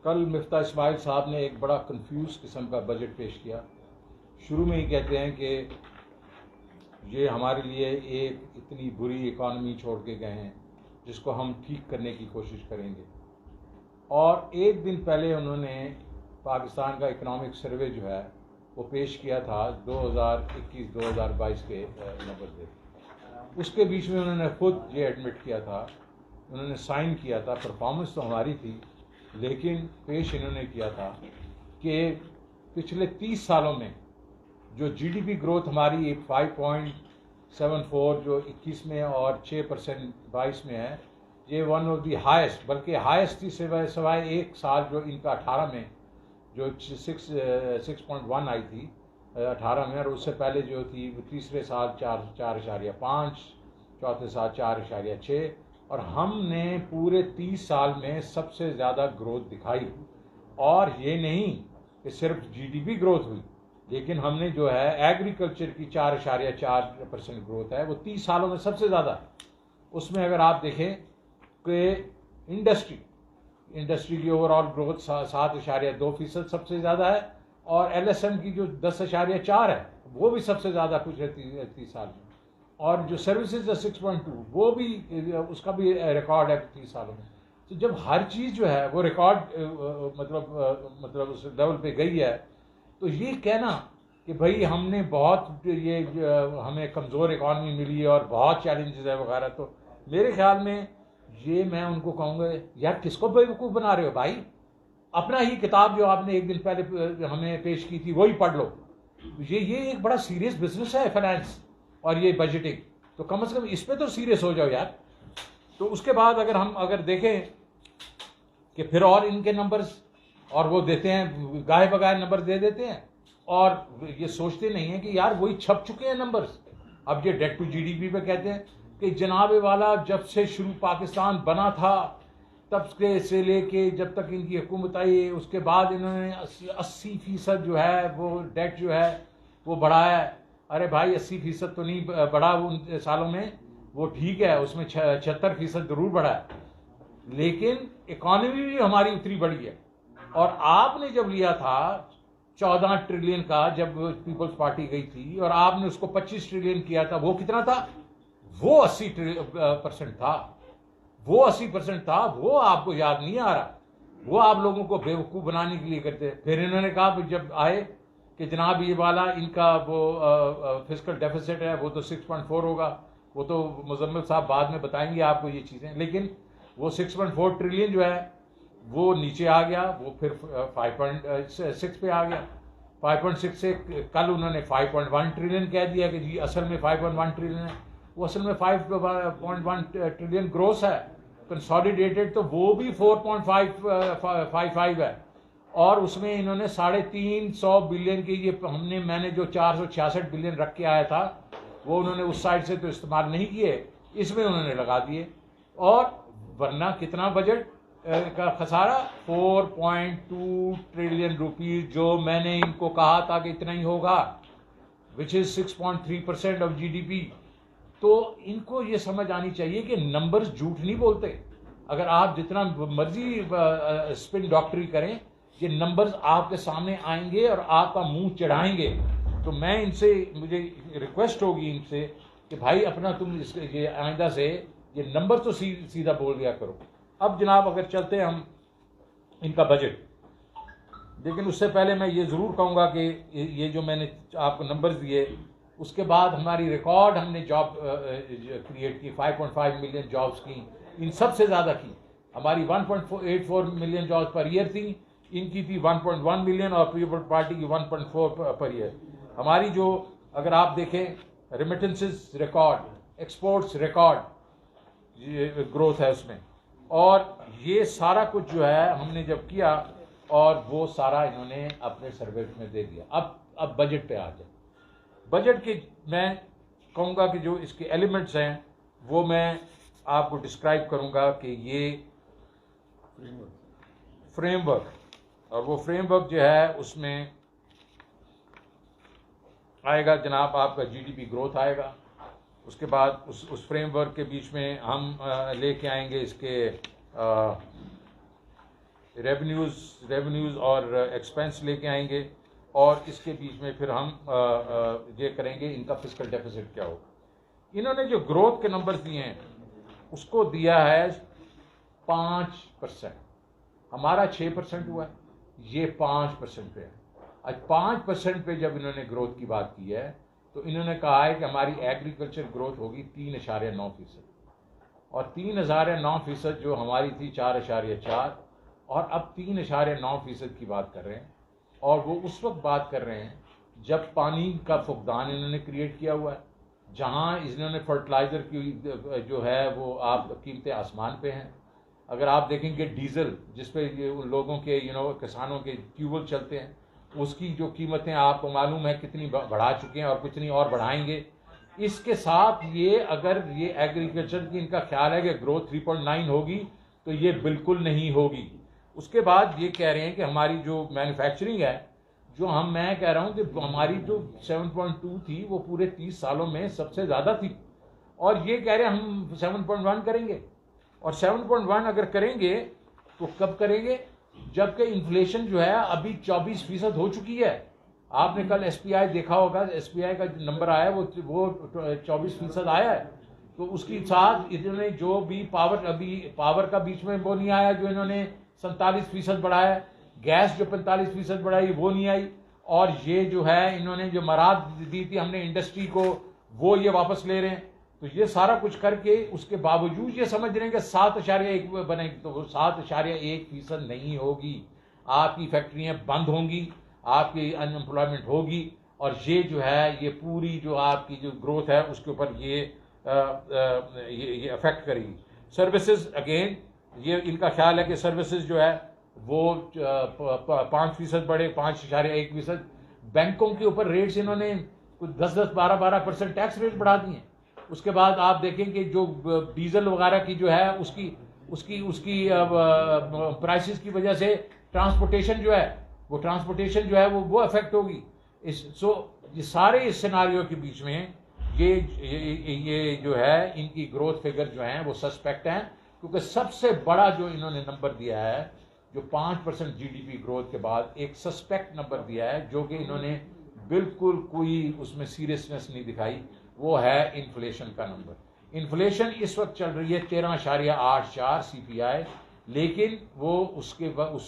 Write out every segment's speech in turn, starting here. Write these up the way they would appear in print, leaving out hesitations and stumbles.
कल मिफ्ता इस्माइल साहब ने एक बड़ा कंफ्यूज किस्म का बजट पेश किया। शुरू में ही कहते हैं कि ये हमारे लिए एक इतनी बुरी इकॉनमी छोड़ के गए हैं जिसको हम ठीक करने की कोशिश करेंगे, और एक दिन पहले उन्होंने पाकिस्तान का इकनॉमिक सर्वे जो है वो पेश किया था 2021-2022 के नंबर पे। उसके बीच में उन्होंने खुद ये एडमिट किया था, उन्होंने साइन किया था, परफॉर्मेंस तो हमारी थी, लेकिन पेश इन्होंने किया था कि पिछले 30 सालों में जो जीडीपी ग्रोथ हमारी 5.74 जो 21 में और 6% 22 में है, ये वन ऑफ दी हाईएस्ट, बल्कि हाईएस्ट थी सिवाय एक साल जो इनका 18 में जो 6.1 आई थी 18 में, और उससे पहले जो थी तीसरे साल 4.5, चौथे साल 4.6, और हमने पूरे 30 साल में सबसे ज़्यादा ग्रोथ दिखाई। और ये नहीं कि सिर्फ जीडीपी ग्रोथ हुई, लेकिन हमने जो है एग्रीकल्चर की 4.4% ग्रोथ है, वो 30 सालों में सबसे ज़्यादा। उसमें अगर आप देखें कि इंडस्ट्री की ओवरऑल ग्रोथ 7.2% सबसे ज़्यादा है, और एलएसएम की जो 10.4 है वो भी सबसे ज़्यादा कुछ है 30 साल में, और जो सर्विसेज है 6.2 वो भी, उसका भी रिकॉर्ड है 30 सालों में। तो जब हर चीज़ जो है वो रिकॉर्ड मतलब उस लेवल पे गई है, तो ये कहना कि भाई हमने बहुत ये हमें कमज़ोर इकॉनमी मिली है और बहुत चैलेंजेस है वगैरह, तो मेरे ख्याल में ये मैं उनको कहूँगा, यार किसको बेवकूफ़ बना रहे हो भाई? अपना ही किताब जो आपने एक दिन पहले हमें पेश की थी वही पढ़ लो। ये एक बड़ा सीरियस बिजनेस है फाइनेंस और ये बजटिंग, तो कम से कम इस पे तो सीरियस हो जाओ यार। तो उसके बाद अगर देखें कि फिर और इनके नंबर्स, और वो देते हैं गाहे बगाहे नंबर दे देते हैं, और ये सोचते नहीं है कि यार वही छप चुके हैं नंबर्स। अब ये डेट टू जीडीपी पे कहते हैं कि जनाब वाला जब से शुरू पाकिस्तान बना था तब से लेके जब तक इनकी हुकूमत आई, उसके बाद इन्होंने 80% जो है वो डेट जो है वो बढ़ाया है। अरे भाई 80% तो नहीं बढ़ा उन सालों में, वो ठीक है, उसमें 76% जरूर बढ़ा है, लेकिन इकॉनमी भी हमारी उतनी बढ़ी है। और आपने जब लिया था 14 ट्रिलियन का, जब पीपल्स पार्टी गई थी, और आपने उसको 25 ट्रिलियन किया था, वो कितना था? वो 80% था, वो 80% था, वो आपको याद नहीं आ रहा, वो आप लोगों को बेवकूफ़ बनाने के लिए करते। फिर इन्होंने कहा जब आए कि जनाब ये वाला इनका वो फिस्कल डेफिसिट है वो तो 6.4 होगा, वो तो मुजम्मिल साहब बाद में बताएंगे आपको ये चीज़ें, लेकिन वो 6.4 ट्रिलियन जो है वो नीचे आ गया, वो फिर 5.6 पे आ गया। 5.6 से कल उन्होंने 5.1 ट्रिलियन कह दिया कि जी असल में 5.1 ट्रिलियन है, वो असल में 5.1 ट्रिलियन ग्रोस है। कंसोलिडेटेड तो वो भी 4.55 है, और उसमें इन्होंने 350 बिलियन की मैंने जो 466 बिलियन रख के आया था वो उन्होंने उस साइड से तो इस्तेमाल नहीं किए, इसमें उन्होंने लगा दिए। और वरना कितना बजट का खसारा? 4.2 ट्रिलियन रुपीज, जो मैंने इनको कहा था कि इतना ही होगा, विच इज 6.3% ऑफ जीडीपी। तो इनको ये समझ आनी चाहिए कि नंबर्स झूठ नहीं बोलते। अगर आप जितना मर्जी स्पिन डॉक्टरी करें, ये नंबर्स आपके सामने आएंगे और आपका मुंह चढ़ाएंगे। तो मैं इनसे, मुझे रिक्वेस्ट होगी इनसे कि भाई अपना तुम ये आइंदा से ये नंबर तो सीधा बोल दिया करो। अब जनाब अगर चलते हैं हम इनका बजट, लेकिन उससे पहले मैं ये ज़रूर कहूँगा कि ये जो मैंने आपको नंबर्स दिए, उसके बाद हमारी रिकॉर्ड हमने जॉब क्रिएट की, 5.5 मिलियन जॉब्स की, इन सबसे ज़्यादा की। हमारी 1.84 मिलियन जॉब्स पर ईयर थी, इनकी थी 1.1 मिलियन, और पीपल्स पार्टी की 1.4 पर ईयर। हमारी जो अगर आप देखें remittances record, exports record growth है उसमें, और ये सारा कुछ जो है हमने जब किया, और वो सारा इन्होंने अपने सर्वे में दे दिया। अब बजट पे आ जाए। बजट के मैं कहूँगा कि जो इसके एलिमेंट्स हैं वो मैं आपको डिस्क्राइब करूँगा कि ये फ्रेमवर्क, और वो फ्रेमवर्क जो है उसमें आएगा जनाब आपका जीडीपी ग्रोथ आएगा। उसके बाद उस फ्रेमवर्क के बीच में हम लेके आएंगे इसके रेवेन्यूज़ और एक्सपेंस लेके आएंगे, और इसके बीच में फिर हम ये करेंगे इनका फिस्कल डेफिसिट क्या होगा। इन्होंने जो ग्रोथ के नंबर्स दिए हैं उसको दिया है 5%, हमारा 6% हुआ है, ये 5% पे है। आज 5% पे जब इन्होंने ग्रोथ की बात की है तो इन्होंने कहा है कि हमारी एग्रीकल्चर ग्रोथ होगी 3.9%, और 3.9% जो हमारी थी 4.4, और अब 3.9% की बात कर रहे हैं। और वो उस वक्त बात कर रहे हैं जब पानी का फुकदान इन्होंने क्रिएट किया हुआ है, जहाँ इन्होंने फर्टिलाइज़र की जो है वो आप कीमतें आसमान पे हैं। अगर आप देखेंगे डीजल जिस पे उन लोगों के किसानों के ट्यूबवेल चलते हैं, उसकी जो कीमतें आपको मालूम है कितनी बढ़ा चुके हैं और कितनी और बढ़ाएंगे। इसके साथ ये अगर ये एग्रीकल्चर की इनका ख्याल है कि ग्रोथ 3.9 होगी, तो ये बिल्कुल नहीं होगी। उसके बाद ये कह रहे हैं कि हमारी जो मैन्युफैक्चरिंग है, जो मैं कह रहा हूँ कि हमारी जो 7.2 थी वो पूरे 30 सालों में सबसे ज़्यादा थी, और ये कह रहे हैं हम 7.1 करेंगे। और 7.1 अगर करेंगे तो कब करेंगे, जबकि इन्फ्लेशन जो है अभी 24% हो चुकी है। आपने कल एसपीआई देखा होगा, एसपीआई का जो नंबर आया वो 24% आया है। तो उसके साथ इन्होंने जो भी पावर का बीच में वो नहीं आया जो इन्होंने 47% बढ़ाया, गैस जो 45% बढ़ाई वो नहीं आई, और ये जो है इन्होंने जो मराद दी थी हमने इंडस्ट्री को वो ये वापस ले रहे हैं। तो ये सारा कुछ करके उसके बावजूद ये समझ रहे हैं कि 7.1 बनेगी, तो वो 7.1% नहीं होगी। आपकी फैक्ट्रियां बंद होंगी, आपकी अनएम्प्लॉयमेंट होगी, और ये जो है ये पूरी जो आपकी जो ग्रोथ है उसके ऊपर ये अफेक्ट करेगी। सर्विसेज अगेन ये इनका ख्याल है कि सर्विसेज जो है वो 5% बढ़े, 5.1%। बैंकों के ऊपर रेट्स इन्होंने कुछ 10-10, 12-12% टैक्स रेट बढ़ा दिए। उसके बाद आप देखेंगे जो डीजल वगैरह की जो है उसकी प्राइसेस की वजह से ट्रांसपोर्टेशन जो है वो अफेक्ट होगी। ये सारे इस सिनारियो के बीच में ये जो है इनकी ग्रोथ फिगर जो है वो सस्पेक्ट हैं, क्योंकि सबसे बड़ा जो इन्होंने नंबर दिया है जो 5% जीडीपी ग्रोथ के बाद एक सस्पेक्ट नंबर दिया है, जो कि इन्होंने बिल्कुल कोई उसमें सीरियसनेस नहीं दिखाई, वो है इन्फ्लेशन का नंबर। इन्फ्लेशन इस वक्त चल रही है 13.84 CPI, लेकिन वो उस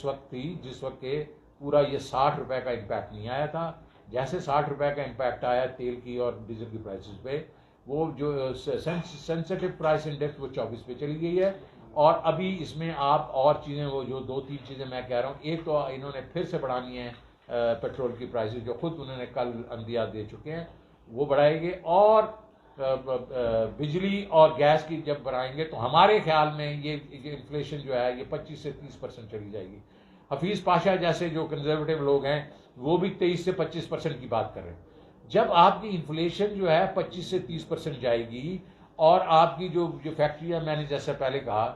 वक्त थी जिस वक्त के पूरा ये 60 रुपए का इम्पैक्ट नहीं आया था। जैसे 60 रुपए का इम्पैक्ट आया तेल की और डीजल की प्राइसेस पे, वो जो सेंसिटिव प्राइस इंडेक्स वो 24 पे चली गई है। और अभी इसमें आप और चीज़ें वो जो 2-3 चीज़ें मैं कह रहा हूँ, एक तो इन्होंने फिर से बढ़ानी है पेट्रोल की प्राइसेस, जो खुद उन्होंने कल अंदिया दे चुके हैं, वो बढ़ाएंगे। और बिजली और गैस की जब बढ़ाएंगे तो हमारे ख्याल में ये इन्फ्लेशन जो है ये 25 से 30% चली जाएगी। हफीज़ पाशा जैसे जो कंजर्वेटिव लोग हैं वो भी 23 से 25% की बात कर रहे हैं। जब आपकी इन्फ्लेशन जो है 25 से 30% जाएगी, और आपकी जो फैक्ट्रियाँ मैंने जैसे पहले कहा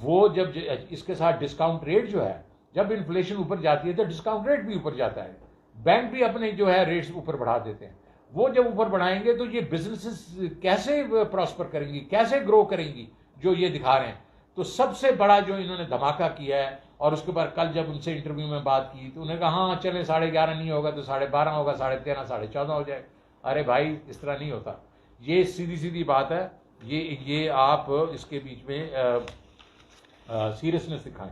वो जब इसके साथ डिस्काउंट रेट जो है, जब इन्फ्लेशन ऊपर जाती है तो डिस्काउंट रेट भी ऊपर जाता है, बैंक भी अपने जो है रेट्स ऊपर बढ़ा देते हैं। वो जब ऊपर बढ़ाएंगे तो ये बिजनेसेस कैसे प्रॉस्पर करेंगी, कैसे ग्रो करेंगी, जो ये दिखा रहे हैं। तो सबसे बड़ा जो इन्होंने धमाका किया है, और उसके बाद कल जब उनसे इंटरव्यू में बात की तो उन्होंने कहा हाँ चले 11.5 नहीं होगा तो 12.5 होगा, 13.5, 14.5 हो जाए। अरे भाई इस तरह नहीं होता, ये सीधी सीधी बात है। ये आप इसके बीच में सीरियसनेस दिखाएं।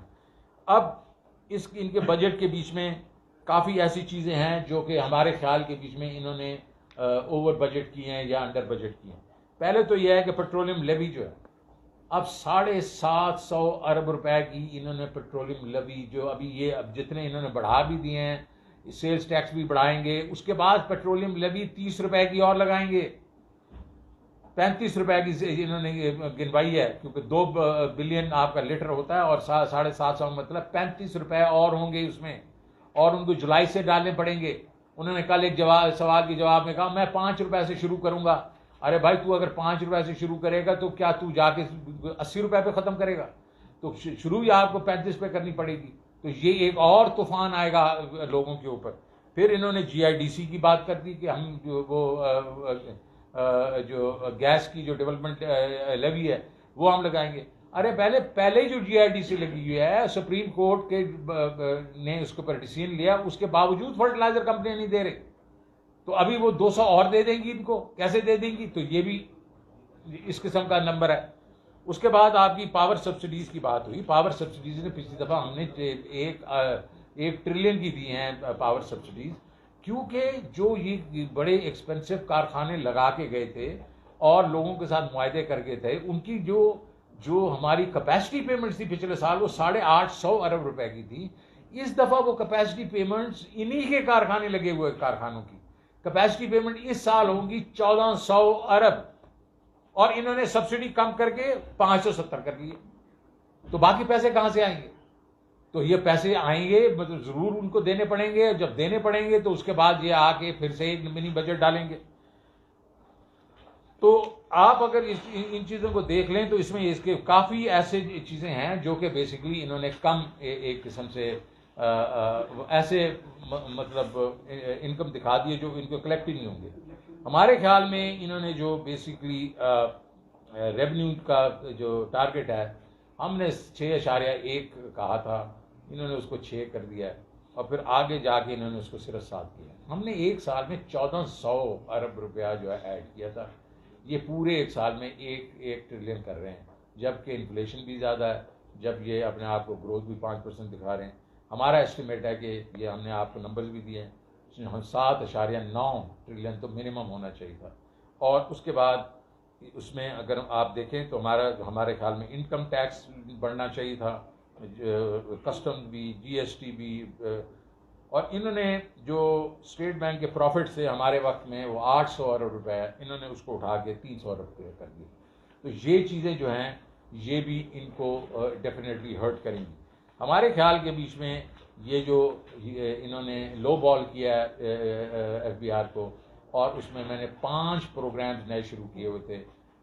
अब इनके बजट के बीच में काफ़ी ऐसी चीज़ें हैं जो कि हमारे ख्याल के बीच में इन्होंने ओवर बजट किए हैं या अंडर बजट किए हैं। पहले तो यह है कि पेट्रोलियम लेवी जो है अब 750 अरब रुपए की इन्होंने पेट्रोलियम लेवी जो अब जितने इन्होंने बढ़ा भी दिए हैं, सेल्स टैक्स भी बढ़ाएंगे, उसके बाद पेट्रोलियम लेवी 30 रुपए की और लगाएंगे। 35 रुपए की इन्होंने गिनवाई है, क्योंकि 2 बिलियन आपका लीटर होता है और 750 मतलब 35 रुपए और होंगे उसमें, और उनको जुलाई से डालने पड़ेंगे। उन्होंने कल एक सवाल के जवाब में कहा मैं 5 रुपए से शुरू करूंगा। अरे भाई तू अगर 5 रुपए से शुरू करेगा तो क्या तू जाके 80 रुपए पे खत्म करेगा? तो शुरू ही आपको 35 पे करनी पड़ेगी। तो ये एक और तूफान आएगा लोगों के ऊपर। फिर इन्होंने GIDC की बात कर दी कि हम जो गैस की जो डेवलपमेंट लेवी है वो हम लगाएंगे। अरे पहले ही जो जीआईडीसी लगी हुई है, सुप्रीम कोर्ट के ने उसके ऊपर डिसीजन लिया, उसके बावजूद फर्टिलाइजर कंपनियां नहीं दे रही, तो अभी वो 200 और दे देंगी इनको, कैसे दे देंगी? तो ये भी इस किस्म का नंबर है। उसके बाद आपकी पावर सब्सिडीज की बात हुई। पावर सब्सिडीज ने पिछली दफा हमने 1 ट्रिलियन की दी हैं पावर सब्सिडीज, क्योंकि जो ये बड़े एक्सपेंसिव कारखाने लगा के गए थे और लोगों के साथ मुआहदे करके थे, उनकी जो हमारी कैपेसिटी पेमेंट्स थी पिछले साल वो 850 अरब रुपए की थी। इस दफा वो कैपेसिटी पेमेंट्स इन्हीं के कारखाने लगे हुए कारखानों की कैपेसिटी पेमेंट इस साल होंगी 1400 अरब, और इन्होंने सब्सिडी कम करके 570 कर दिए। तो बाकी पैसे कहां से आएंगे? तो ये पैसे आएंगे मतलब जरूर उनको देने पड़ेंगे। जब देने पड़ेंगे तो उसके बाद ये आके फिर से एक मिनी बजट डालेंगे। तो आप अगर इन चीज़ों को देख लें तो इसमें इसके काफ़ी ऐसे चीज़ें हैं जो कि बेसिकली इन्होंने कम एक किस्म से ऐसे मतलब इनकम दिखा दिए जो इनको कलेक्ट ही नहीं होंगे। हमारे ख्याल में इन्होंने जो बेसिकली रेवेन्यू का जो टारगेट है, हमने 6.1 कहा था, इन्होंने उसको 6 कर दिया है, और फिर आगे जाके इन्होंने उसको सिर्फ 7 किया। हमने एक साल में 1400 अरब रुपया जो है ऐड किया था। ये पूरे एक साल में 1 ट्रिलियन कर रहे हैं, जबकि इन्फ्लेशन भी ज़्यादा है, जब ये अपने आप को ग्रोथ भी 5% दिखा रहे हैं। हमारा एस्टिमेट है कि ये हमने आपको नंबर्स भी दिए हैं, हम 7.9 ट्रिलियन तो मिनिमम होना चाहिए था। और उसके बाद उसमें अगर आप देखें तो हमारे ख्याल में इनकम टैक्स बढ़ना चाहिए था, कस्टम भी, जीएसटी भी, और इन्होंने जो स्टेट बैंक के प्रॉफिट से हमारे वक्त में वो 800 अरब रुपए है, इन्होंने उसको उठा के 300 अरब रुपये कर दिए। तो ये चीज़ें जो हैं ये भी इनको डेफिनेटली हर्ट करेंगी। हमारे ख्याल के बीच में ये जो इन्होंने लो बॉल किया एफबीआर को, और उसमें मैंने 5 प्रोग्राम्स नए शुरू किए हुए थे,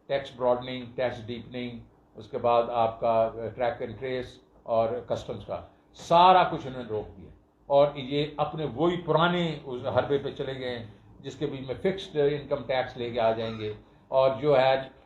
टैक्स ब्रॉडनिंग, टैक्स डीपनिंग, उसके बाद आपका ट्रैक एंड ट्रेस और कस्टम्स का सारा कुछ इन्होंने रोक दिया, और ये अपने वही पुराने उस हरबे पे चले गए हैं जिसके बीच में फिक्स्ड इनकम टैक्स लेके आ जाएंगे। और जो है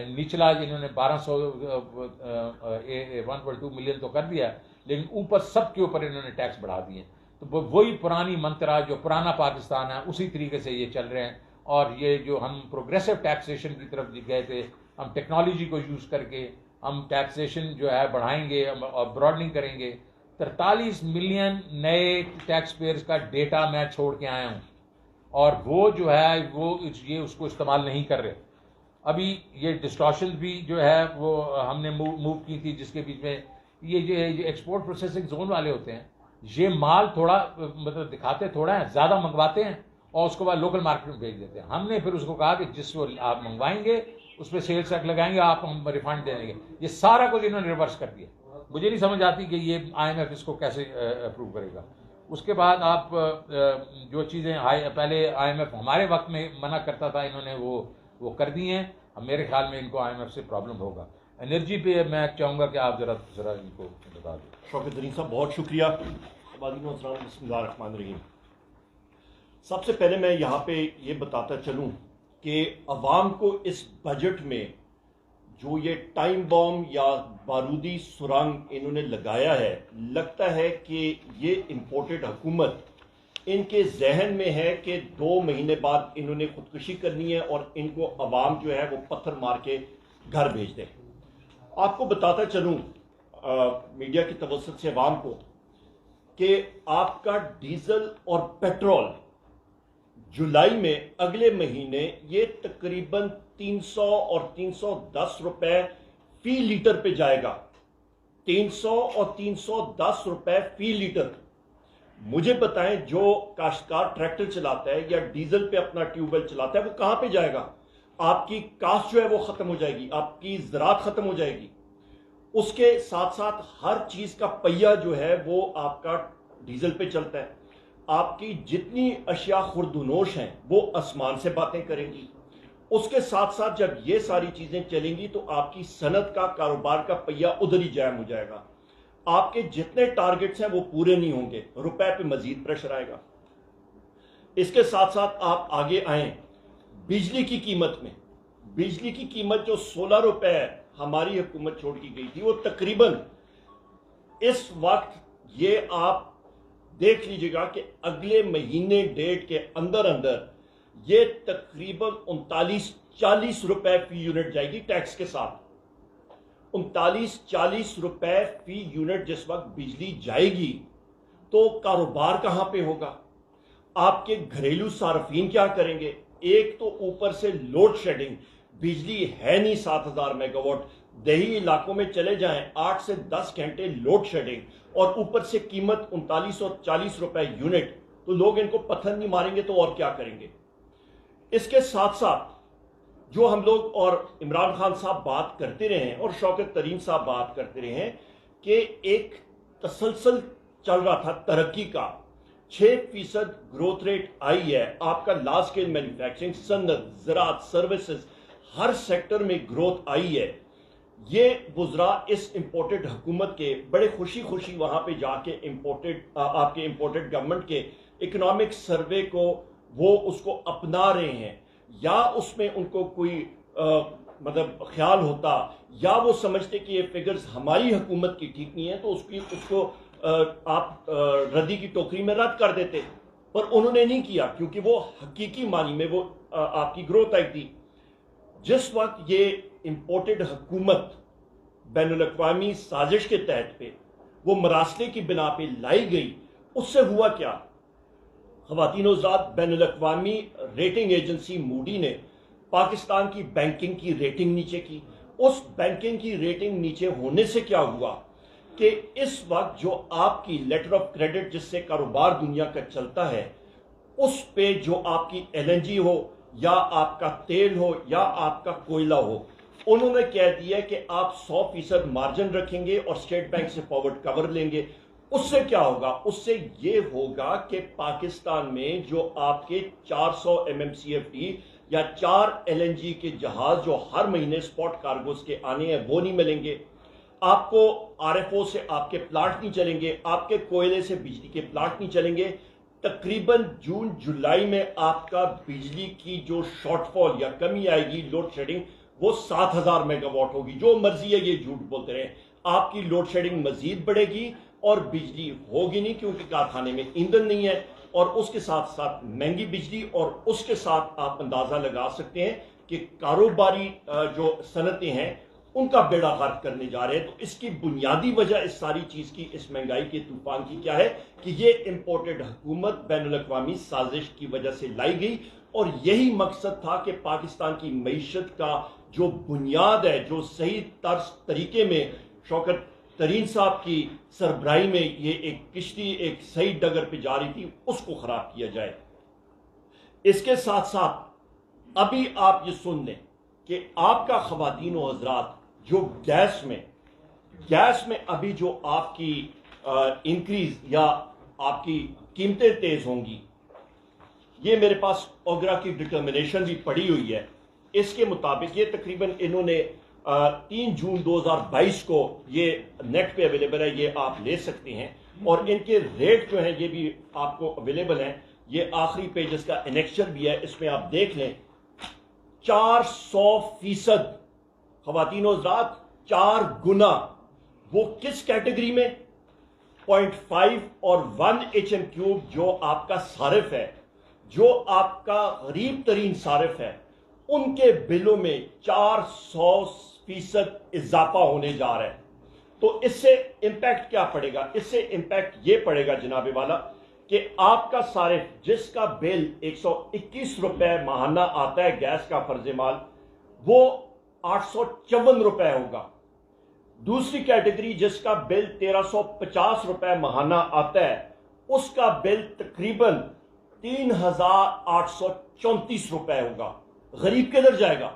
निचला इन्होंने 1.2 मिलियन तो कर दिया, लेकिन ऊपर सबके ऊपर इन्होंने टैक्स बढ़ा दिए। तो वही पुरानी मंत्रा, जो पुराना पाकिस्तान है, उसी तरीके से ये चल रहे हैं। और ये जो हम प्रोग्रेसिव टैक्सेशन की तरफ गए थे, हम टेक्नोलॉजी को यूज़ करके हम टैक्सेशन जो है बढ़ाएंगे और ब्रॉडनिंग करेंगे। 43 मिलियन नए टैक्स पेयर्स का डेटा मैं छोड़ के आया हूँ, और वो जो है वो ये उसको इस्तेमाल नहीं कर रहे। अभी ये डिस्टॉर्शन भी जो है वो हमने मूव की थी, जिसके बीच में ये जो एक्सपोर्ट प्रोसेसिंग जोन वाले होते हैं, ये माल थोड़ा मतलब दिखाते थोड़ा है, ज़्यादा मंगवाते हैं और उसके बाद लोकल मार्केट में भेज देते हैं। हमने फिर उसको कहा कि जिसको आप मंगवाएंगे उस पर सेल्स टैक्स लगाएंगे, आप हम रिफंड दे देंगे। ये सारा कुछ इन्होंने रिवर्स कर दिया। मुझे नहीं समझ आती कि ये IMF इसको कैसे अप्रूव करेगा। उसके बाद आप जो चीज़ें पहले IMF हमारे वक्त में मना करता था, इन्होंने वो कर दी हैं। अब मेरे ख्याल में इनको IMF से प्रॉब्लम होगा। एनर्जी पे मैं चाहूँगा कि आप ज़रा इनको बता दें। शौकत तरीन साहब, बहुत शुक्रिया। बिस्मिल्लाहिर्रहमानिर्रहीम। सबसे पहले मैं यहाँ पे ये बताता चलूँ कि अवाम को इस बजट में जो ये टाइम बॉम्ब या बारूदी सुरंग इन्होंने लगाया है, लगता है कि ये इम्पोर्टेड हुकूमत इनके जहन में है कि 2 महीने बाद इन्होंने खुदकुशी करनी है और इनको अवाम जो है वो पत्थर मार के घर भेज दें। आपको बताता चलूँ मीडिया की तवज्जो से अवाम को कि आपका डीजल और पेट्रोल जुलाई में अगले महीने ये तकरीबन 300 और 310 रुपए फी लीटर पे जाएगा। 300 और 310 रुपए फी लीटर। मुझे बताएं, जो काश्तकार ट्रैक्टर चलाता है या डीजल पे अपना ट्यूबवेल चलाता है, वो कहां पे जाएगा? आपकी कास्ट जो है वो खत्म हो जाएगी, आपकी ज़राअत खत्म हो जाएगी। उसके साथ साथ हर चीज का पहिया जो है वो आपका डीजल पे चलता है। आपकी जितनी अशिया खुर्दनोश हैं वो आसमान से बातें करेंगी। उसके साथ साथ जब ये सारी चीजें चलेंगी तो आपकी सनत का, कारोबार का पहिया उधर ही जाम हो जाएगा। आपके जितने टारगेट्स हैं वो पूरे नहीं होंगे, रुपए पे मजीद प्रेशर आएगा। इसके साथ साथ आप आगे आए बिजली की कीमत में। बिजली की कीमत जो 16 रुपए हमारी हुकूमत छोड़ की गई थी वो तकरीबन इस वक्त ये आप देख लीजिएगा कि अगले महीने डेट के अंदर अंदर ये तकरीबन 39-40 रुपए फी यूनिट जाएगी टैक्स के साथ। 39-40 रुपए फी यूनिट जिस वक्त बिजली जाएगी तो कारोबार कहां पे होगा? आपके घरेलू सार्फिन क्या करेंगे? एक तो ऊपर से लोड शेडिंग, बिजली है नहीं 7000 मेगावाट, देही इलाकों में चले जाएं 8 से 10 घंटे लोड शेडिंग, और ऊपर से कीमत 39 और 40 रुपए यूनिट, तो लोग इनको पत्थर नहीं मारेंगे तो और क्या करेंगे? इसके साथ साथ जो हम लोग और इमरान खान साहब बात करते रहे हैं और शौकत तरीन साहब बात करते रहे हैं कि एक तसलसल चल रहा था तरक्की का, 6% ग्रोथ रेट आई है। आपका लार्ज स्केल मैन्युफैक्चरिंग, सन्नत, ज़राअत, सर्विसेज, हर सेक्टर में ग्रोथ आई है। ये बुजरा इस इंपोर्टेड हुकूमत के बड़े खुशी खुशी वहां पे जाके आपके इंपोर्टेड गवर्नमेंट के इकोनॉमिक सर्वे को वो उसको अपना रहे हैं, या उसमें उनको कोई मतलब ख्याल होता, या वो समझते कि ये फिगर्स हमारी हुकूमत की ठीक नहीं है तो उसको आप रद्दी की टोकरी में रद्द कर देते, पर उन्होंने नहीं किया क्योंकि वो हकीकी मानी में वो आपकी ग्रोथ आई थी। जिस वक्त ये इंपोर्टेड हुकूमत बैनुल अक़वामी साजिश के तहत पे वो मरासले की बिना पे लाई गई, उससे हुआ क्या? ख़वातीन और हज़रात, बैनुल अक़वामी रेटिंग एजेंसी मूडी ने पाकिस्तान की बैंकिंग की रेटिंग नीचे की। उस बैंकिंग की रेटिंग नीचे होने से क्या हुआ कि इस वक्त जो आपकी लेटर ऑफ क्रेडिट जिससे कारोबार दुनिया का चलता है, उस पे जो आपकी LNG हो या आपका तेल हो या आपका कोयला हो, उन्होंने कह दिया कि आप 100% मार्जिन रखेंगे और स्टेट बैंक से फॉरवर्ड कवर लेंगे। उससे क्या होगा? उससे ये होगा कि पाकिस्तान में जो आपके 400 MMCFD या 4 LNG के जहाज जो हर महीने स्पॉट कार्गोस के आने हैं वो नहीं मिलेंगे, आपको RFO से आपके प्लांट नहीं चलेंगे, आपके कोयले से बिजली के प्लांट नहीं चलेंगे। तकरीबन जून जुलाई में आपका बिजली की जो शॉर्टफॉल या कमी आएगी, लोड शेडिंग, वो 7000 मेगावाट होगी। जो मर्जी है ये झूठ बोलते रहे, आपकी लोड शेडिंग मजीद बढ़ेगी और बिजली होगी नहीं क्योंकि कारखाने में ईंधन नहीं है, और उसके साथ साथ महंगी बिजली, और उसके साथ आप अंदाजा लगा सकते हैं कि कारोबारी जो सनतें हैं उनका बेड़ा गर्क करने जा रहे हैं। तो इसकी बुनियादी वजह इस सारी चीज की, इस महंगाई के तूफान की क्या है कि ये इंपोर्टेड हुकूमत बैनुल अक़वामी साजिश की वजह से लाई गई, और यही मकसद था कि पाकिस्तान की मईशत का जो बुनियाद है, जो सही तर्ज तरीके में शौकत तरीन साहब की सरबराही में ये एक किश्ती एक सही डगर पे जा रही थी, उसको खराब किया जाए। इसके साथ साथ अभी आप ये सुन लें कि आपका ख़वातीन व हज़रात जो गैस में अभी जो आपकी इंक्रीज या आपकी कीमतें तेज होंगी, ये मेरे पास ओगरा की डिटर्मिनेशन भी पड़ी हुई है। इसके मुताबिक ये तकरीबन इन्होंने 3 जून 2022 को ये नेट पे अवेलेबल है, ये आप ले सकते हैं, और इनके रेट जो है ये भी आपको अवेलेबल है। ये आखिरी पेज इसका एनेक्चर भी है, इसमें आप देख लें। 400% ख़वातीन और हज़रात, 4 गुना। वो किस कैटेगरी में? 0.5 और 1 HM³ जो आपका सारिफ है, जो आपका गरीब तरीन सारिफ है, उनके बिलों में 400% इजाफा होने जा रहा है। तो इससे इंपैक्ट क्या पड़ेगा? इससे इंपैक्ट ये पड़ेगा जनाबे वाला कि आपका सारिफ जिसका बिल 121 रुपए माहाना आता है गैस का फर्ज माल, वो 854 रुपए होगा। दूसरी कैटेगरी जिसका बिल 1350 रुपए माहाना आता है, उसका बिल तकरीबन 3834 रुपए होगा। गरीब किधर जाएगा?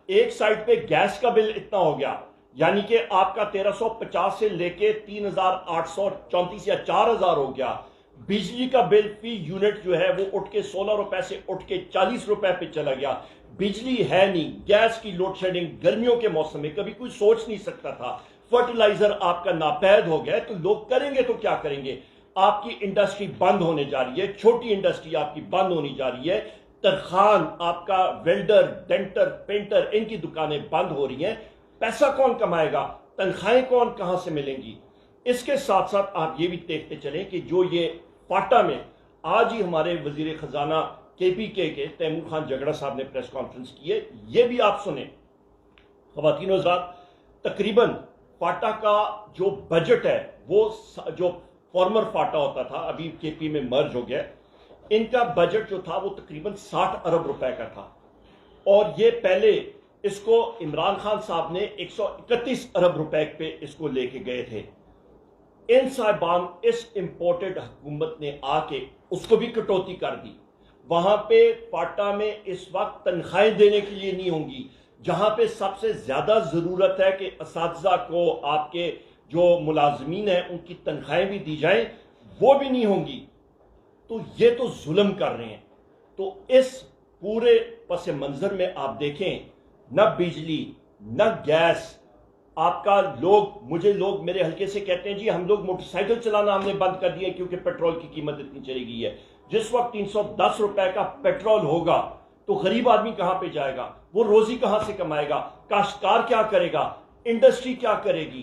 एक साइड पे गैस का बिल इतना हो गया, यानी कि आपका 1350 से लेके 3834 या 4000 हो गया। बिजली का बिल फी यूनिट जो है वो उठ के 16 रुपए से उठ के 40 रुपए पे चला गया। बिजली है नहीं, गैस की लोड शेडिंग गर्मियों के मौसम में कभी कोई सोच नहीं सकता था। फर्टिलाइजर आपका नापैद हो गया, तो लोग करेंगे तो क्या करेंगे? आपकी इंडस्ट्री बंद होने जा रही है, छोटी इंडस्ट्री आपकी बंद होने जा रही है। तरखान, आपका वेल्डर, डेंटर, पेंटर, इनकी दुकानें बंद हो रही हैं। पैसा कौन कमाएगा, तनख्वाहें कौन कहां से मिलेंगी। इसके साथ साथ आप ये भी देखते चलें कि जो ये फाटा में आज ही हमारे वजीर खजाना KPK के तैमूर खान जगड़ा साहब ने प्रेस कॉन्फ्रेंस की है, ये भी आप सुने। ख़वातीन हज़रात, तकरीबन फाटा का जो बजट है वो जो फॉर्मर फाटा होता था, अभी KP में मर्ज हो गया, इनका बजट जो था वो तकरीबन 60 अरब रुपए का था। और ये पहले इसको इमरान खान साहब ने 131 अरब रुपए पे इसको लेके गए थे। इन साहिबान इस इंपोर्टेड हुकूमत ने आके उसको भी कटौती कर दी। वहां पे फाटा में इस वक्त तनख्वाहें देने के लिए नहीं होंगी, जहां पे सबसे ज्यादा जरूरत है कि असातिज़ा को, आपके जो मुलाजमीन हैं उनकी तनख्वाहें भी दी जाएं, वो भी नहीं होंगी। तो ये तो जुल्म कर रहे हैं। तो इस पूरे पस मंजर में आप देखें, न बिजली न गैस, आपका मुझे लोग मेरे हल्के से कहते हैं जी हम लोग मोटरसाइकिल चलाना हमने बंद कर दिया क्योंकि पेट्रोल की कीमत इतनी चली गई है। जिस वक्त 310 रुपए का पेट्रोल होगा तो गरीब आदमी कहां पे जाएगा, वो रोजी कहां से कमाएगा, काश्तकार क्या करेगा, इंडस्ट्री क्या करेगी।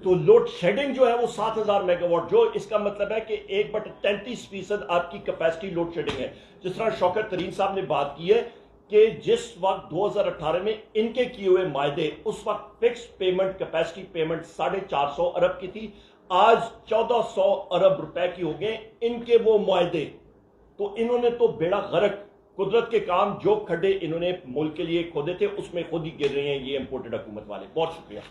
तो लोड शेडिंग जो है वो 7000 मेगावाट, जो इसका मतलब है कि 1/33% आपकी कैपेसिटी लोड शेडिंग है। जिस तरह शौकत तरीन साहब ने बात की है कि जिस वक्त 2018 में इनके किए हुए मायदे, उस वक्त फिक्स पेमेंट कैपेसिटी पेमेंट 450 अरब की थी, आज 1400 अरब रुपए की हो गए इनके वो मायदे। तो इन्होंने तो बेड़ा गर्क, कुदरत के काम, जो खड्डे इन्होंने मुल्क के लिए खोदे थे उसमें खुद ही गिर रहे हैं ये इंपोर्टेड हुकूमत वाले। बहुत शुक्रिया।